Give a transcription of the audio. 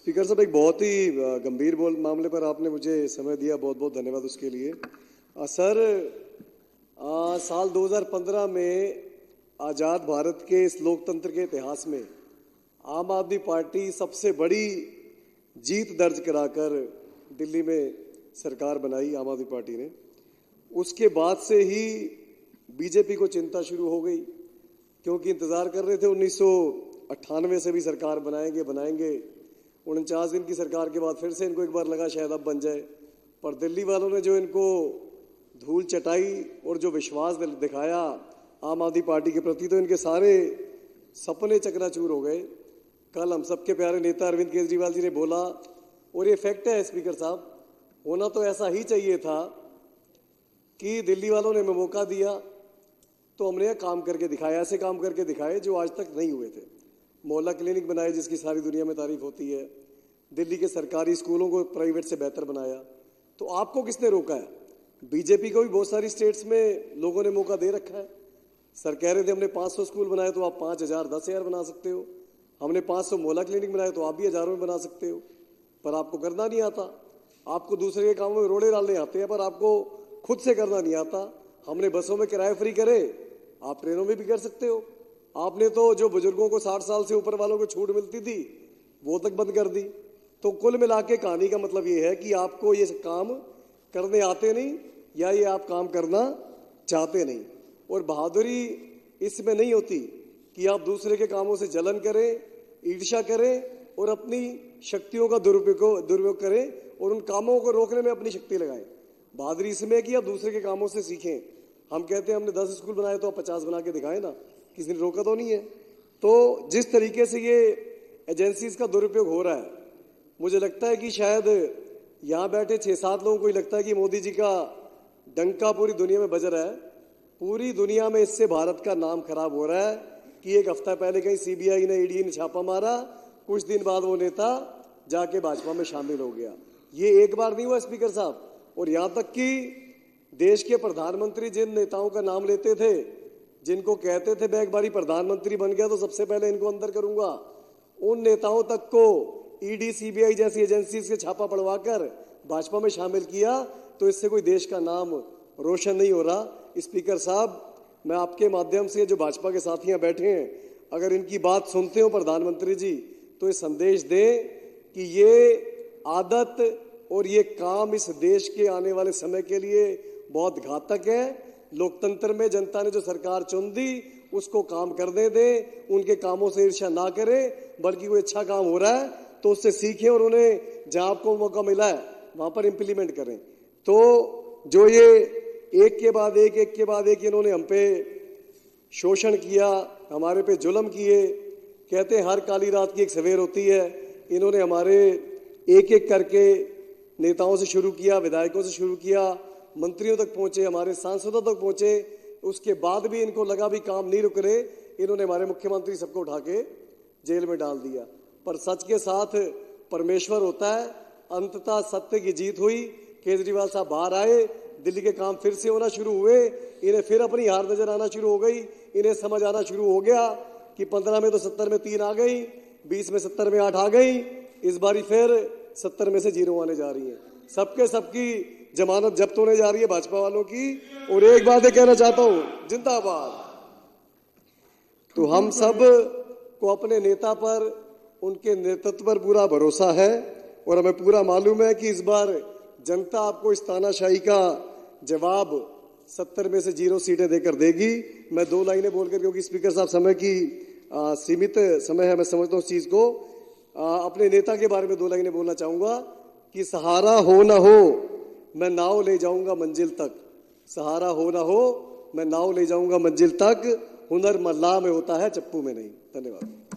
Speaker साहब, एक बहुत ही गंभीर मामले पर आपने मुझे समय दिया, बहुत बहुत धन्यवाद उसके लिए। सर, साल 2015 में आज़ाद भारत के इस लोकतंत्र के इतिहास में आम आदमी पार्टी सबसे बड़ी जीत दर्ज कराकर दिल्ली में सरकार बनाई आम आदमी पार्टी ने। उसके बाद से ही बीजेपी को चिंता शुरू हो गई, क्योंकि इंतज़ार कर रहे थे 1998 से भी सरकार बनाएंगे। 49 दिन की सरकार के बाद फिर से इनको एक बार लगा शायद अब बन जाए, पर दिल्ली वालों ने जो इनको धूल चटाई और जो विश्वास दिखाया आम आदमी पार्टी के प्रति, तो इनके सारे सपने चकनाचूर हो गए। कल हम सबके प्यारे नेता अरविंद केजरीवाल जी ने बोला, और ये फैक्ट है स्पीकर साहब, होना तो ऐसा ही चाहिए था कि दिल्ली वालों ने हमें मौका दिया तो हमने काम करके दिखाया, ऐसे काम करके दिखाए जो आज तक नहीं हुए थे। मोहल्ला क्लिनिक बनाए जिसकी सारी दुनिया में तारीफ होती है, दिल्ली के सरकारी स्कूलों को प्राइवेट से बेहतर बनाया। तो आपको किसने रोका है? बीजेपी को भी बहुत सारी स्टेट्स में लोगों ने मौका दे रखा है। सर कह रहे थे हमने 500 स्कूल बनाए तो आप 5000 10,000 बना सकते हो, हमने 500 मोहल्ला क्लिनिक बनाए तो आप भी हजारों में बना सकते हो, पर आपको करना नहीं आता। आपको दूसरे के कामों में रोड़े डालने आते हैं, पर आपको खुद से करना नहीं आता। हमने बसों में किराए फ्री करे, आप ट्रेनों में भी कर सकते हो। आपने तो जो बुजुर्गों को 60 साल से ऊपर वालों को छूट मिलती थी वो तक बंद कर दी। तो कुल मिला के कहानी का मतलब ये है कि आपको ये काम करने आते नहीं, या ये आप काम करना चाहते नहीं। और बहादुरी इसमें नहीं होती कि आप दूसरे के कामों से जलन करें, ईर्ष्या करें और अपनी शक्तियों का दुरुपयोग करें और उन कामों को रोकने में अपनी शक्ति लगाएं। बहादुरी इसमें है कि आप दूसरे के कामों से सीखें। हम कहते हैं हमने 10 स्कूल बनाए तो आप 50 बना के दिखाएं ना, किसी ने रोका तो नहीं है। तो जिस तरीके से ये एजेंसीज का दुरुपयोग हो रहा है, मुझे लगता है कि शायद यहाँ बैठे 6-7 लोगों को ही लगता है कि मोदी जी का डंका पूरी दुनिया में बज रहा है। पूरी दुनिया में इससे भारत का नाम खराब हो रहा है कि एक हफ्ता पहले कहीं सीबीआई ने, ईडी ने छापा मारा, कुछ दिन बाद वो नेता जाके भाजपा में शामिल हो गया। ये एक बार नहीं हुआ स्पीकर साहब। और यहाँ तक कि देश के प्रधानमंत्री जिन नेताओं का नाम लेते थे, जिनको कहते थे मैं एक बारी प्रधानमंत्री बन गया तो सबसे पहले इनको अंदर करूंगा, उन नेताओं तक को ईडी सीबीआई जैसी एजेंसी से छापा पड़वाकर भाजपा में शामिल किया। तो इससे कोई देश का नाम रोशन नहीं हो रहा। स्पीकर साहब, मैं आपके माध्यम से जो भाजपा के साथियां बैठे हैं, अगर इनकी बात सुनते हो प्रधानमंत्री जी, तो ये संदेश दें कि ये आदत और ये काम इस देश के आने वाले समय के लिए बहुत घातक है। लोकतंत्र में जनता ने जो सरकार चुन दी उसको काम करने दें, उनके कामों से ईर्ष्या ना करें, बल्कि कोई अच्छा काम हो रहा है तो उससे सीखें और उन्हें जहां आपको मौका मिला है वहां पर इम्प्लीमेंट करें। तो जो ये एक के बाद एक इन्होंने हम पे शोषण किया, हमारे पे जुल्म किए, कहते हैं हर काली रात की एक सवेर होती है। इन्होंने हमारे एक एक करके नेताओं से शुरू किया, विधायकों से शुरू किया, मंत्रियों तक पहुंचे, हमारे सांसदों तक पहुंचे। उसके बाद भी इनको लगा भी काम नहीं रुक रहे, इन्होंने हमारे मुख्यमंत्री सबको उठा के जेल में डाल दिया। पर सच के साथ परमेश्वर होता है, अंततः सत्य की जीत हुई। केजरीवाल साहब बाहर आए, दिल्ली के काम फिर से होना शुरू हुए, इन्हें फिर अपनी हार नजर आना शुरू हो गई। इन्हें समझ आना शुरू हो गया कि 15 में तो 70 में 3 आ गई, 20 में 70 में 8 आ गई, इस बारी फिर 70 में से 0 आने जा रही है। सबकी जमानत जब्त होने जा रही है भाजपा वालों की। और एक बात ये कहना चाहता हूं, जिंदाबाद। तो हम सब को अपने नेता पर, उनके नेतृत्व पर पूरा भरोसा है और हमें पूरा मालूम है कि इस बार जनता आपको इस तानाशाही का जवाब 70 में से 0 सीटें देकर देगी। मैं 2 लाइनें बोलकर, क्योंकि स्पीकर साहब समय की सीमित समय है, मैं समझता हूँ उस चीज को, अपने नेता के बारे में 2 लाइनें बोलना चाहूंगा कि सहारा हो ना हो मैं नाव ले जाऊंगा मंजिल तक, सहारा हो ना हो मैं नाव ले जाऊंगा मंजिल तक, हुनर मल्लाह में होता है चप्पू में नहीं। धन्यवाद।